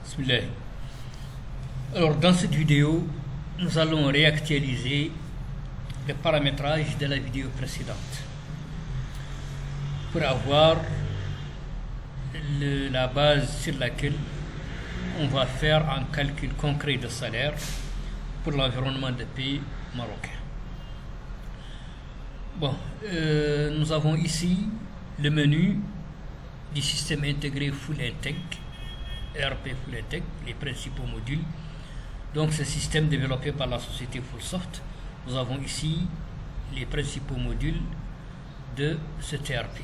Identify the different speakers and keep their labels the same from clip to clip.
Speaker 1: Bismillah. Alors dans cette vidéo, nous allons réactualiser le paramétrage de la vidéo précédente pour avoir la base sur laquelle on va faire un calcul concret de salaire pour l'environnement de pays marocain. Bon, nous avons ici le menu du système intégré Full Integ, ERP Full Integ, les principaux modules. Donc ce système développé par la société Fullsoft, nous avons ici les principaux modules de ce ERP.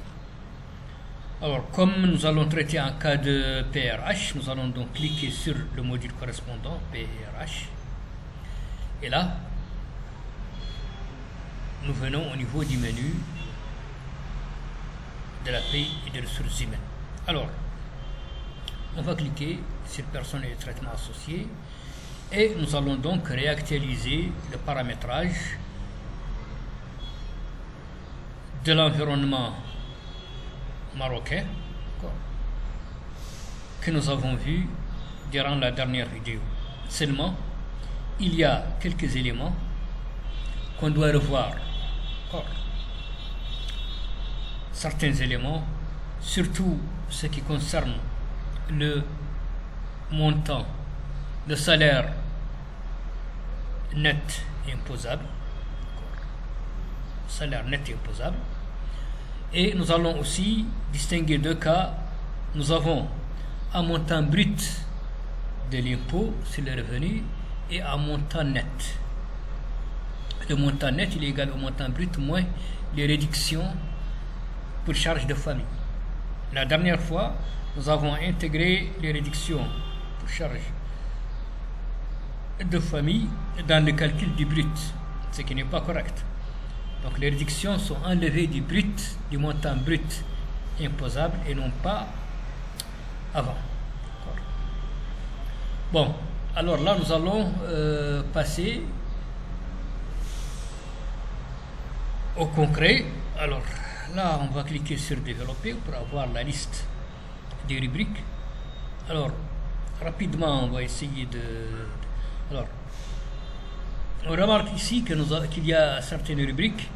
Speaker 1: Alors comme nous allons traiter un cas de PRH, nous allons donc cliquer sur le module correspondant PRH. Et là, nous venons au niveau du menu de la paie et des ressources humaines. Alors, on va cliquer sur personnes et traitements associés et nous allons donc réactualiser le paramétrage de l'environnement marocain que nous avons vu durant la dernière vidéo. Seulement, il y a quelques éléments qu'on doit revoir. Certains éléments, surtout ce qui concerne le montant, le salaire net imposable, salaire net imposable. Et nous allons aussi distinguer deux cas. Nous avons un montant brut de l'impôt sur le revenu et un montant net. Le montant net il est égal au montant brut moins les réductions pour charges de famille. La dernière fois, nous avons intégré les réductions pour charges de famille dans le calcul du brut, ce qui n'est pas correct. Donc les réductions sont enlevées du brut, du montant brut imposable et non pas avant. Bon, alors là nous allons passer au concret. Alors là on va cliquer sur développer pour avoir la liste des rubriques. Alors rapidement on va essayer de... Alors on remarque ici que qu'il y a certaines rubriques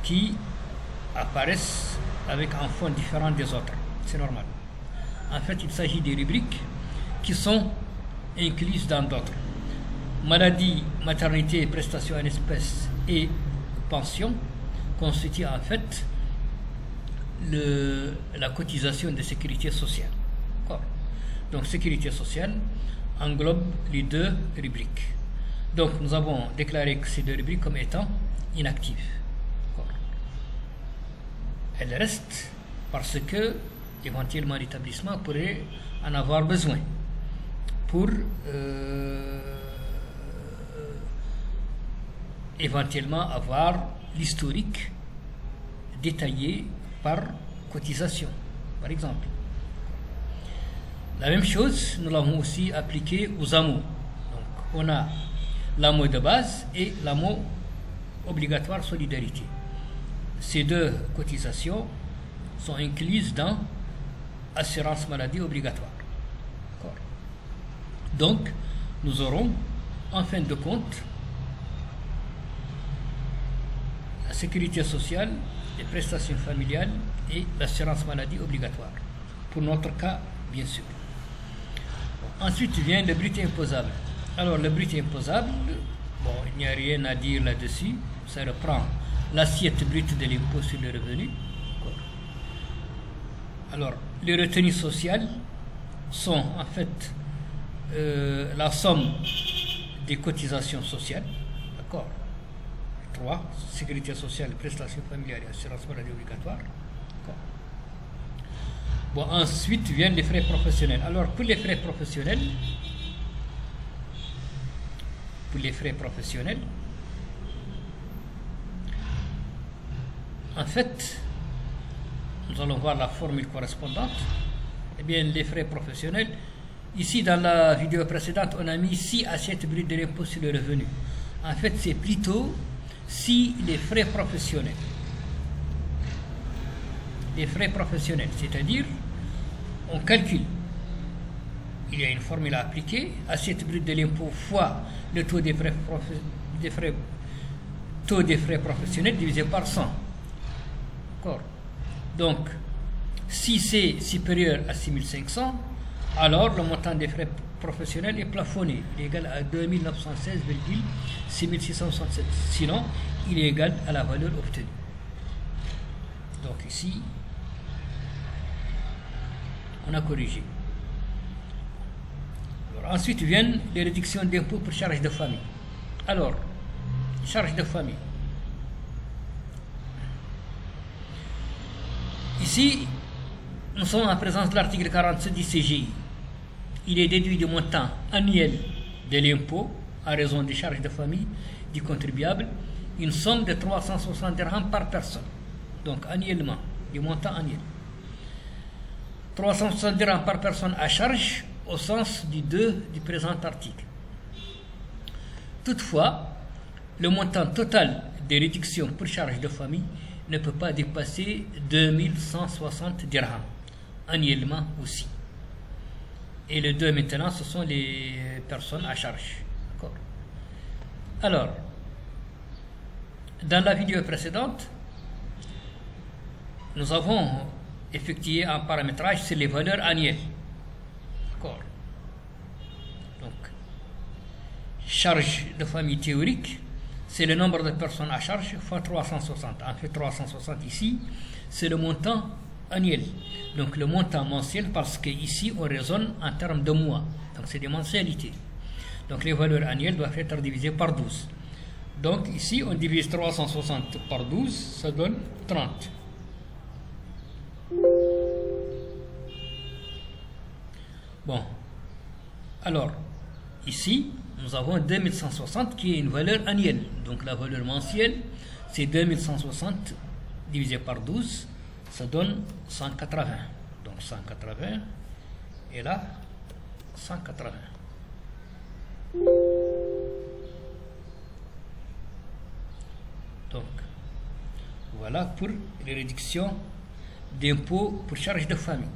Speaker 1: qui apparaissent avec un fond différent des autres. C'est normal. En fait, il s'agit des rubriques qui sont incluses dans d'autres. Maladie, maternité, prestations en espèces et pension constituent en fait la cotisation de sécurité sociale. Donc sécurité sociale englobe les deux rubriques. Donc nous avons déclaré que ces deux rubriques comme étant inactives. Elles restent parce que éventuellement l'établissement pourrait en avoir besoin pour éventuellement avoir l'historique détaillé par cotisation, par exemple. La même chose, nous l'avons aussi appliqué aux AMO. Donc on a l'AMO de base et l'AMO obligatoire solidarité. Ces deux cotisations sont incluses dans assurance maladie obligatoire. Donc, nous aurons en fin de compte la sécurité sociale, les prestations familiales et l'assurance maladie obligatoire. Pour notre cas, bien sûr. Ensuite vient le brut imposable. Alors le brut imposable, bon, il n'y a rien à dire là-dessus. Ça reprend l'assiette brute de l'impôt sur le revenu. Alors les retenues sociales sont en fait la somme des cotisations sociales. D'accord. 3. Sécurité sociale, prestations familiales et assurance maladie obligatoire. Bon, ensuite viennent les frais professionnels. Alors pour les frais professionnels, en fait, nous allons voir la formule correspondante. Eh bien, les frais professionnels, ici dans la vidéo précédente, on a mis 6 assiettes brutes de l'impôt sur le revenu. En fait, c'est plutôt si les frais professionnels. Les frais professionnels, c'est-à-dire on calcule il y a une formule à appliquer. Assiette brute de l'impôt fois le taux des frais professionnels divisé par 100. D'accord. Donc, si c'est supérieur à 6500, alors le montant des frais professionnels est plafonné. Il est égal à 2916,6667. Sinon, il est égal à la valeur obtenue. Donc ici, on a corrigé. Alors, ensuite viennent les réductions d'impôts pour charges de famille. Alors, charges de famille. Ici, nous sommes en présence de l'article 47 du CGI. Il est déduit du montant annuel de l'impôt à raison des charges de famille du contribuable une somme de 360 dirhams par personne. Donc annuellement, du montant annuel. 360 dirhams par personne à charge au sens du 2 du présent article. Toutefois, le montant total des réductions pour charges de famille ne peut pas dépasser 2160 dirhams, annuellement aussi. Et le 2 maintenant, ce sont les personnes à charge. D'accord. Alors, dans la vidéo précédente, nous avons effectué un paramétrage sur les valeurs annuelles. D'accord. Donc, charge de famille théorique, c'est le nombre de personnes à charge fois 360. En fait, 360 ici, c'est le montant annuel. Donc le montant mensuel, parce qu'ici on raisonne en termes de mois. Donc c'est des mensualités. Donc les valeurs annuelles doivent être divisées par 12. Donc ici on divise 360 par 12, ça donne 30. Bon. Alors, ici, nous avons 2160 qui est une valeur annuelle. Donc la valeur mensuelle, c'est 2160 divisé par 12, ça donne 180. Donc 180 et là 180. Donc voilà pour les réductions d'impôts pour charges de famille.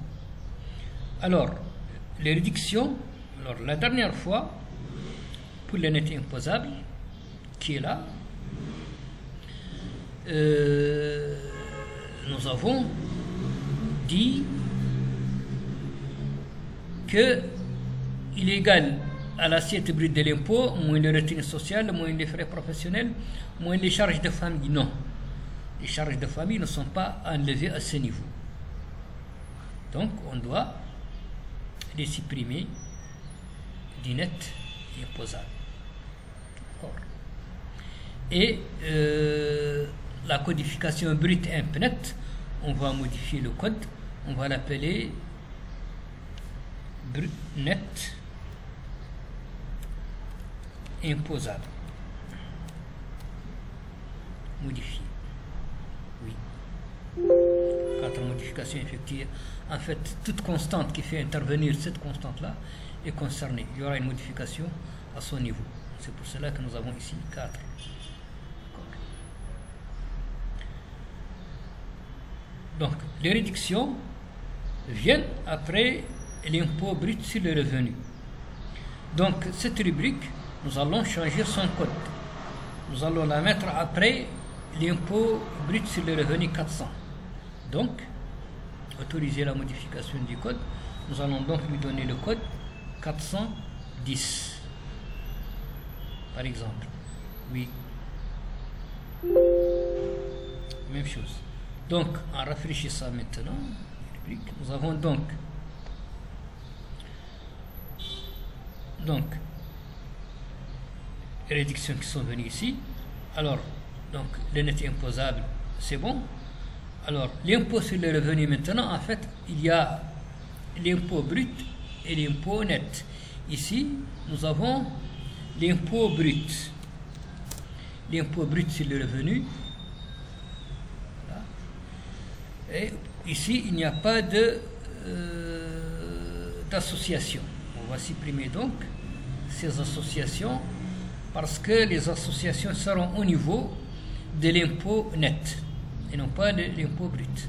Speaker 1: Alors les réductions, alors la dernière fois pour le net imposable qui est là, nous avons dit que il est égal à l'assiette brute de l'impôt moins les retenues sociales, moins les frais professionnels, moins les charges de famille. Non, les charges de famille ne sont pas enlevées à ce niveau. Donc on doit les supprimer du net imposable. Et la codification brute imp net, on va modifier le code, on va l'appeler brut net imposable. Modifier. Oui. 4 modifications effectuées. En fait, toute constante qui fait intervenir cette constante-là est concernée. Il y aura une modification à son niveau. C'est pour cela que nous avons ici 4. Donc, les réductions viennent après l'impôt brut sur le revenu. Donc, cette rubrique, nous allons changer son code. Nous allons la mettre après l'impôt brut sur le revenu 400. Donc, autoriser la modification du code. Nous allons donc lui donner le code 410. Par exemple. Oui. Même chose. Donc, en rafraîchissant maintenant, nous avons donc les réductions qui sont venues ici. Alors, donc, le net imposable, c'est bon. Alors, l'impôt sur le revenu maintenant, en fait, il y a l'impôt brut et l'impôt net. Ici, nous avons l'impôt brut. L'impôt brut sur le revenu. Et ici, il n'y a pas d'association. On va supprimer donc ces associations parce que les associations seront au niveau de l'impôt net et non pas de l'impôt brut.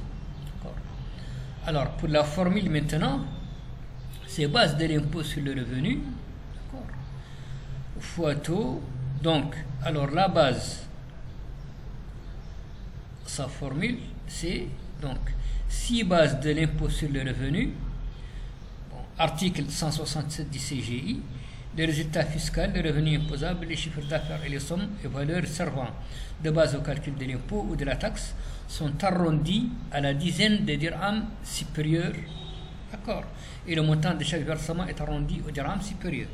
Speaker 1: Alors, pour la formule maintenant, c'est base de l'impôt sur le revenu, fois taux. Donc, alors la base, sa formule, c'est donc 6 bases de l'impôt sur le revenu, article 167 du CGI, les résultats fiscaux, les revenus imposables, les chiffres d'affaires et les sommes et valeurs servant de base au calcul de l'impôt ou de la taxe sont arrondis à la dizaine de dirhams supérieurs. D'accord. Et le montant de chaque versement est arrondi au dirham supérieur.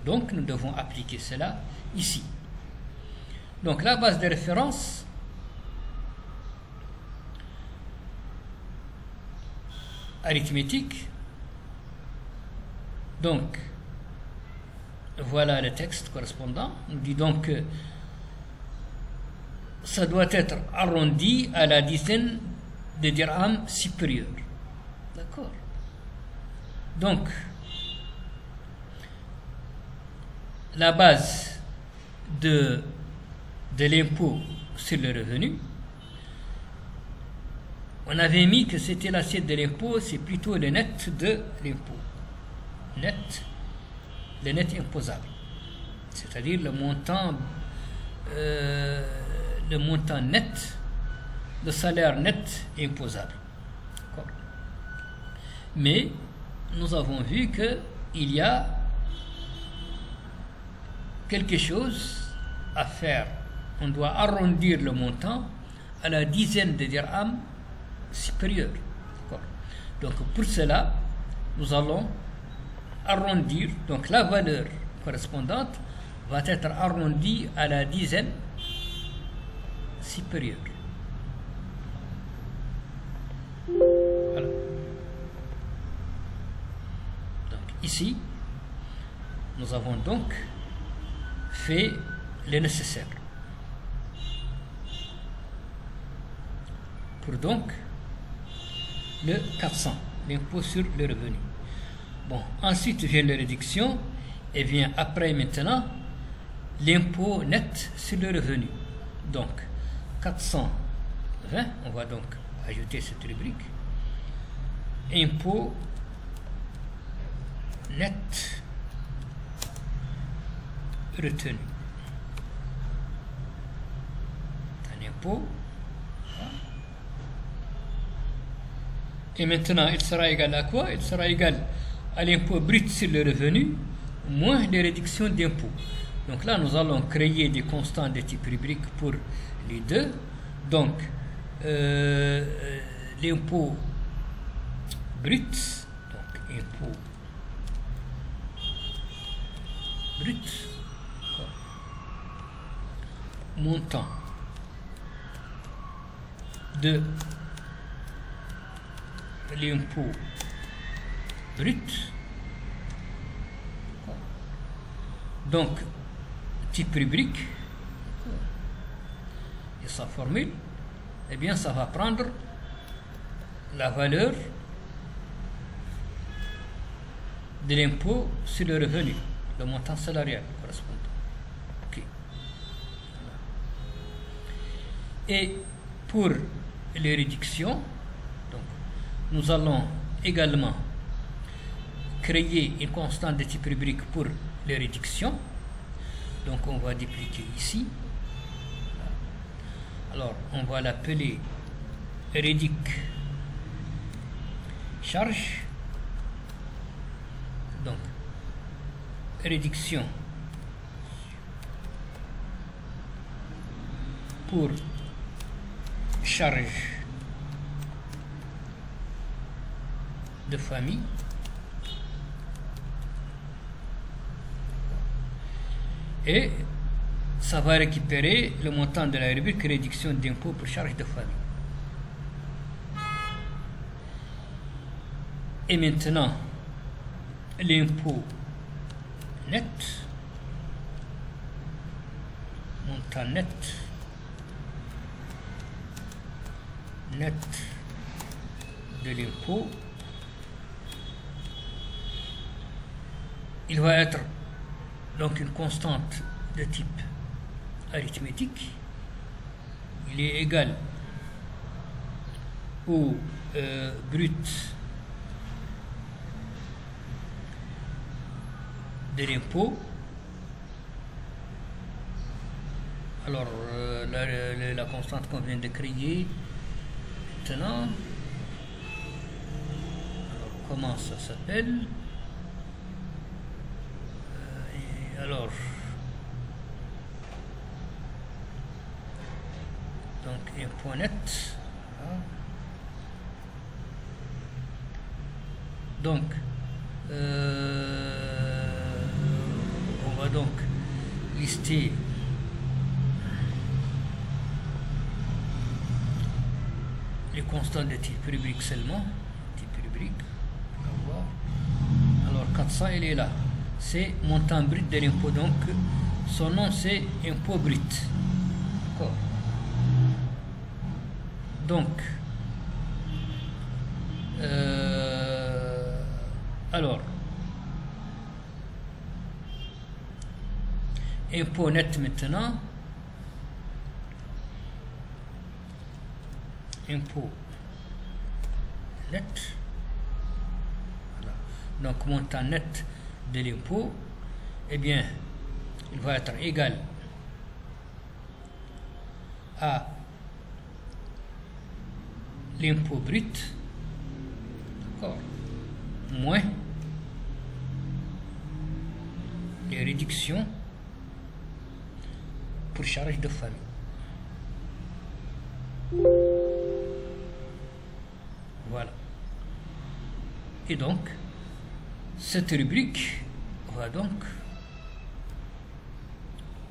Speaker 1: Donc, nous devons appliquer cela ici. Donc, la base de référence arithmétique. Donc, voilà le texte correspondant. On dit donc que ça doit être arrondi à la dizaine de dirhams supérieurs. D'accord. Donc, la base de l'impôt sur le revenu, on avait mis que c'était l'assiette de l'impôt, c'est plutôt le net de l'impôt. Le net imposable. C'est-à-dire le montant net, le salaire net imposable. Mais nous avons vu qu'il y a quelque chose à faire. On doit arrondir le montant à la dizaine de dirhams supérieurs. Donc pour cela, nous allons arrondir, donc la valeur correspondante va être arrondie à la dizaine supérieure. Voilà. Donc ici, nous avons donc fait le nécessaire pour donc le 400, l'impôt sur le revenu. Bon, ensuite vient la réduction et vient après maintenant l'impôt net sur le revenu. Donc 420, on va donc ajouter cette rubrique. Impôt net retenu. Un impôt. Et maintenant, il sera égal à quoi? Il sera égal à l'impôt brut sur le revenu moins les réductions d'impôts. Donc là, nous allons créer des constants de type rubrique pour les deux. Donc, l'impôt brut, donc impôt brut, montant de l'impôt brut, donc type rubrique et sa formule, eh bien ça va prendre la valeur de l'impôt sur le revenu, le montant salarial correspondant. Okay. Et pour les réductions, donc, nous allons également créer une constante de type rubrique pour les réductions. Donc on va dupliquer ici. Alors on va l'appeler réduc charge. Donc réduction pour charge de famille. Et ça va récupérer le montant de la rubrique réduction d'impôt pour charge de famille. Et maintenant, l'impôt net, montant net de l'impôt, il va être donc une constante de type arithmétique. Il est égal au brut de l'impôt. Alors, la constante qu'on vient de créer, maintenant, alors, comment ça s'appelle? Alors, donc impôt net. Voilà. Donc, on va donc lister les constantes de type rubrique seulement. Type rubrique. On va voir. Alors 400, elle est là. C'est montant brut de l'impôt. Donc, son nom c'est impôt brut. D'accord. Donc, alors, impôt net maintenant. Impôt net. Voilà. Donc, montant net de l'impôt, eh bien, il va être égal à l'impôt brut, d'accord, moins les réductions pour charges de famille. Voilà. Et donc, cette rubrique va donc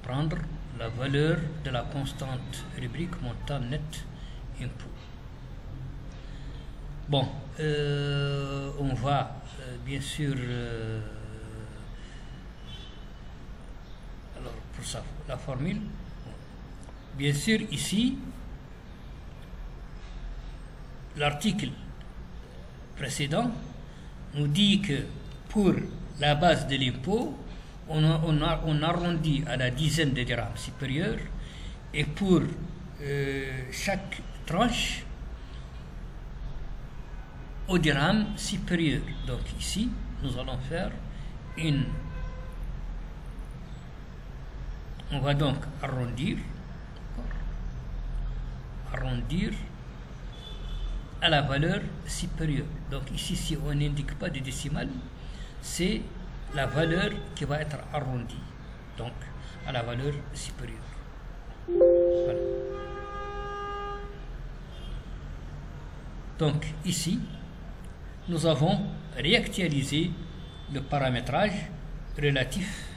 Speaker 1: prendre la valeur de la constante rubrique montant net impôt. Bon, on va bien sûr, alors pour ça, la formule, bien sûr ici, l'article précédent nous dit que pour la base de l'impôt, on arrondit à la dizaine de dirhams supérieurs, et pour chaque tranche au dirham supérieur. Donc ici, nous allons faire on va donc arrondir à la valeur supérieure. Donc ici, si on n'indique pas de décimale, c'est la valeur qui va être arrondie, donc à la valeur supérieure. Voilà. Donc ici, nous avons réactualisé le paramétrage relatif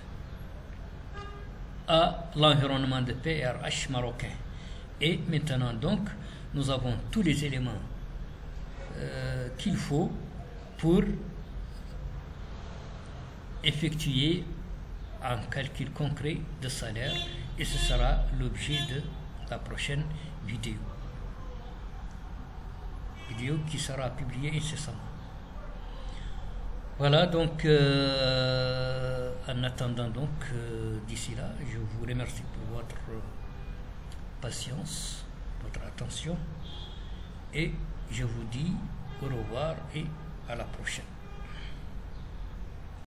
Speaker 1: à l'environnement de PRH marocain. Et maintenant donc, nous avons tous les éléments qu'il faut pour effectuer un calcul concret de salaire, et ce sera l'objet de la prochaine vidéo qui sera publiée incessamment. Voilà, donc en attendant, donc d'ici là, je vous remercie pour votre patience, votre attention, et je vous dis au revoir et à la prochaine.